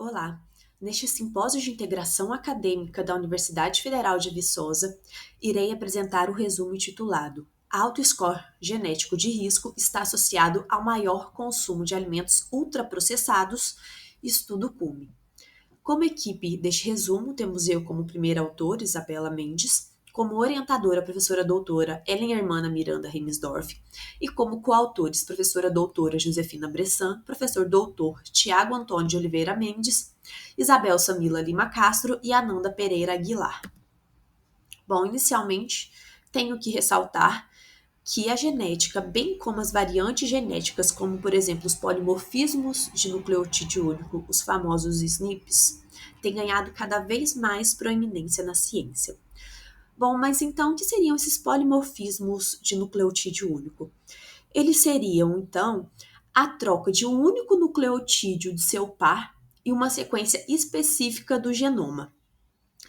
Olá! Neste simpósio de integração acadêmica da Universidade Federal de Viçosa, irei apresentar o resumo intitulado Alto score genético de risco está associado ao maior consumo de alimentos ultraprocessados, estudo CUME. Como equipe deste resumo, temos eu como primeira autora, Isabela Mendes, como orientadora, a professora doutora Ellen Hermana Miranda Remisdorf, e como coautores, professora doutora Josefina Bressan, professor doutor Tiago Antônio de Oliveira Mendes, Isabel Samila Lima Castro e Ananda Pereira Aguilar. Bom, inicialmente, tenho que ressaltar que a genética, bem como as variantes genéticas, como por exemplo os polimorfismos de nucleotídeo único, os famosos SNPs, têm ganhado cada vez mais proeminência na ciência. Bom, mas então o que seriam esses polimorfismos de nucleotídeo único? Eles seriam, então, a troca de um único nucleotídeo de seu par e uma sequência específica do genoma,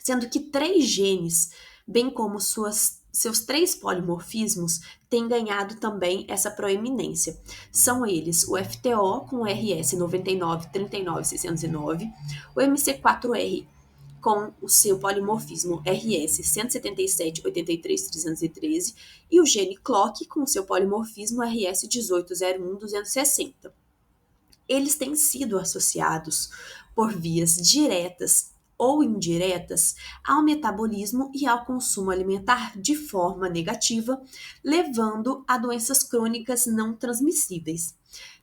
sendo que três genes, bem como seus três polimorfismos, têm ganhado também essa proeminência. São eles o FTO com o RS 99-39-609, o MC4R com o seu polimorfismo RS 177-83-313 e o gene CLOCK com o seu polimorfismo RS 1801-260. Eles têm sido associados por vias diretas ou indiretas ao metabolismo e ao consumo alimentar de forma negativa, levando a doenças crônicas não transmissíveis.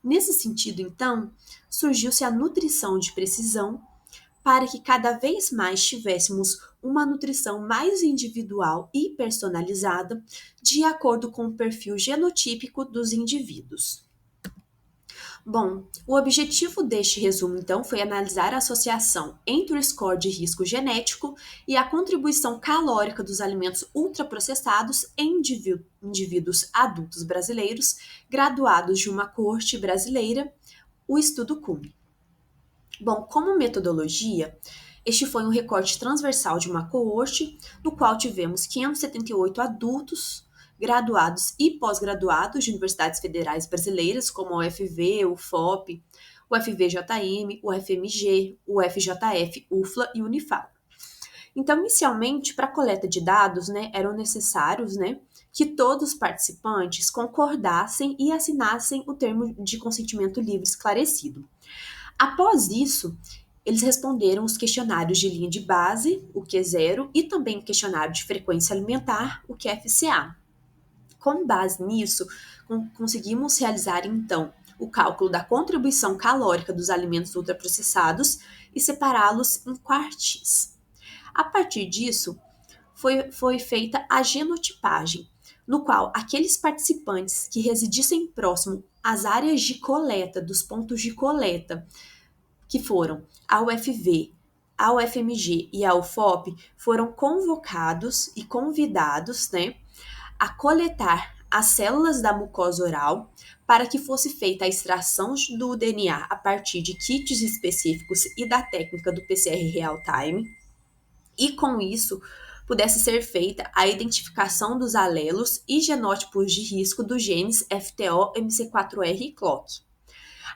Nesse sentido, então, surgiu-se a nutrição de precisão para que cada vez mais tivéssemos uma nutrição mais individual e personalizada, de acordo com o perfil genotípico dos indivíduos. Bom, o objetivo deste resumo, então, foi analisar a associação entre o score de risco genético e a contribuição calórica dos alimentos ultraprocessados em indivíduos adultos brasileiros graduados de uma coorte brasileira, o estudo CUME. Bom, como metodologia, este foi um recorte transversal de uma coorte, no qual tivemos 578 adultos graduados e pós-graduados de universidades federais brasileiras, como a UFV, o FOP, o FVJM, o FMG, o FJF, UFLA e Unifal. Então, inicialmente, para a coleta de dados, eram necessários, que todos os participantes concordassem e assinassem o termo de consentimento livre esclarecido. Após isso, eles responderam os questionários de linha de base, o Q0, e também o questionário de frequência alimentar, o QFCA. Com base nisso, conseguimos realizar, então, o cálculo da contribuição calórica dos alimentos ultraprocessados e separá-los em quartis. A partir disso, foi feita a genotipagem, no qual aqueles participantes que residissem próximo às áreas de coleta, dos pontos de coleta, que foram a UFV, a UFMG e a UFOP, foram convocados e convidados, a coletar as células da mucosa oral para que fosse feita a extração do DNA a partir de kits específicos e da técnica do PCR real-time, e com isso pudesse ser feita a identificação dos alelos e genótipos de risco dos genes FTO, MC4R e CLOCK.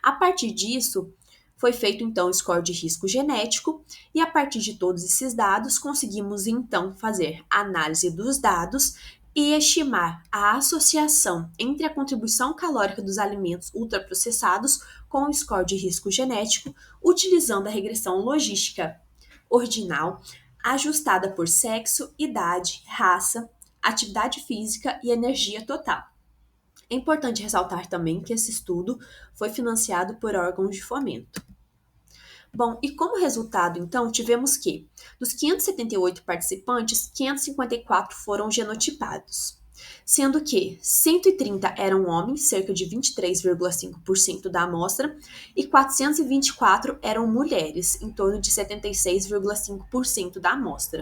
A partir disso, foi feito então o score de risco genético e a partir de todos esses dados conseguimos então fazer a análise dos dados e estimar a associação entre a contribuição calórica dos alimentos ultraprocessados com o score de risco genético, utilizando a regressão logística ordinal ajustada por sexo, idade, raça, atividade física e energia total. É importante ressaltar também que esse estudo foi financiado por órgãos de fomento. Bom, e como resultado, então, tivemos que, dos 578 participantes, 554 foram genotipados, sendo que 130 eram homens, cerca de 23,5% da amostra, e 424 eram mulheres, em torno de 76,5% da amostra.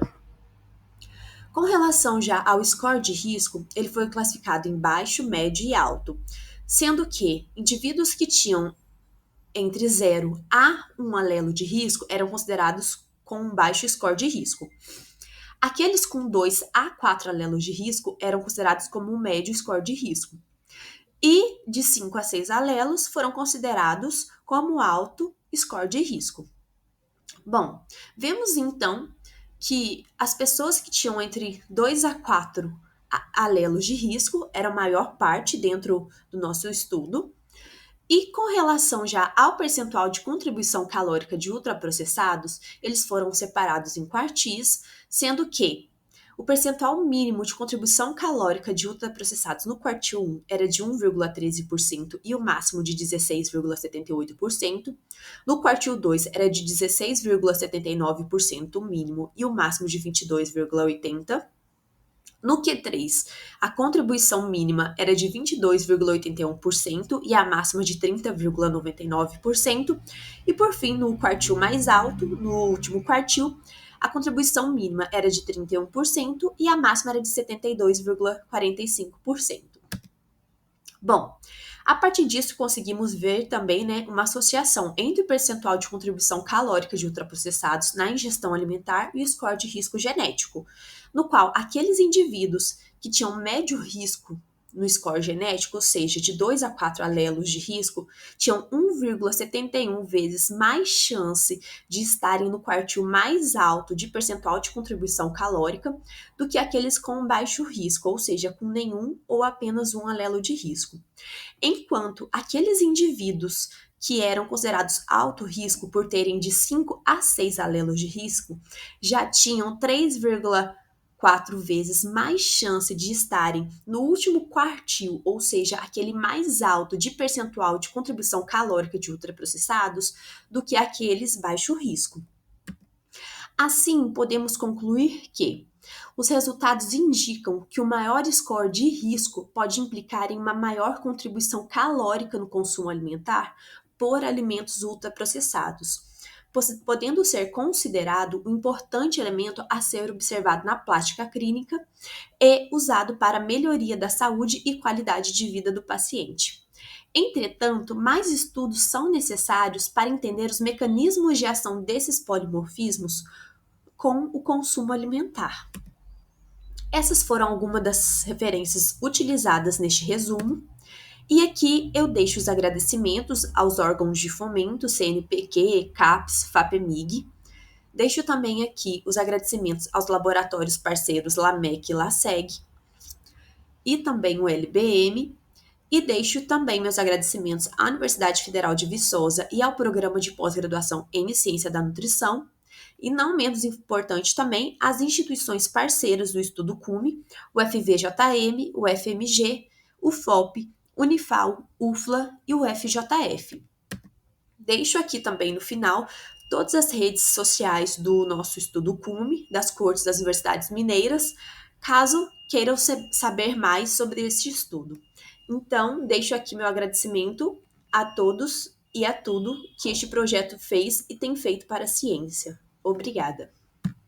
Com relação já ao score de risco, ele foi classificado em baixo, médio e alto, sendo que indivíduos que tinham entre 0 a 1 alelo de risco eram considerados com um baixo score de risco. Aqueles com 2 a 4 alelos de risco eram considerados como um médio score de risco. E de 5 a 6 alelos foram considerados como alto score de risco. Bom, vemos então que as pessoas que tinham entre 2 a 4 alelos de risco eram a maior parte dentro do nosso estudo. E com relação já ao percentual de contribuição calórica de ultraprocessados, eles foram separados em quartis, sendo que o percentual mínimo de contribuição calórica de ultraprocessados no quartil 1 era de 1,13% e o máximo de 16,78%. No quartil 2 era de 16,79% o mínimo e o máximo de 22,80%. No Q3, a contribuição mínima era de 22,81% e a máxima de 30,99%. E por fim, no quartil mais alto, no último quartil, a contribuição mínima era de 31% e a máxima era de 72,45%. Bom, a partir disso conseguimos ver também, uma associação entre o percentual de contribuição calórica de ultraprocessados na ingestão alimentar e o score de risco genético, no qual aqueles indivíduos que tinham médio risco no score genético, ou seja, de 2 a 4 alelos de risco, tinham 1,71 vezes mais chance de estarem no quartil mais alto de percentual de contribuição calórica do que aqueles com baixo risco, ou seja, com nenhum ou apenas um alelo de risco. Enquanto aqueles indivíduos que eram considerados alto risco por terem de 5 a 6 alelos de risco já tinham 3,4 vezes mais chance de estarem no último quartil, ou seja, aquele mais alto de percentual de contribuição calórica de ultraprocessados, do que aqueles baixo risco. Assim, podemos concluir que os resultados indicam que o maior score de risco pode implicar em uma maior contribuição calórica no consumo alimentar por alimentos ultraprocessados, podendo ser considerado um importante elemento a ser observado na prática clínica e usado para a melhoria da saúde e qualidade de vida do paciente. Entretanto, mais estudos são necessários para entender os mecanismos de ação desses polimorfismos com o consumo alimentar. Essas foram algumas das referências utilizadas neste resumo, e aqui eu deixo os agradecimentos aos órgãos de fomento, CNPq, CAPES, FAPEMIG. Deixo também aqui os agradecimentos aos laboratórios parceiros LAMEC e LASEG, e também o LBM, e deixo também meus agradecimentos à Universidade Federal de Viçosa e ao Programa de Pós-Graduação em Ciência da Nutrição, e não menos importante também, as instituições parceiras do Estudo CUME, o FVJM, o FMG, o FOP, Unifal, UFLA e o FJF. Deixo aqui também no final todas as redes sociais do nosso Estudo CUME, das cortes das universidades mineiras, caso queiram saber mais sobre este estudo. Então, deixo aqui meu agradecimento a todos e a tudo que este projeto fez e tem feito para a ciência. Obrigada.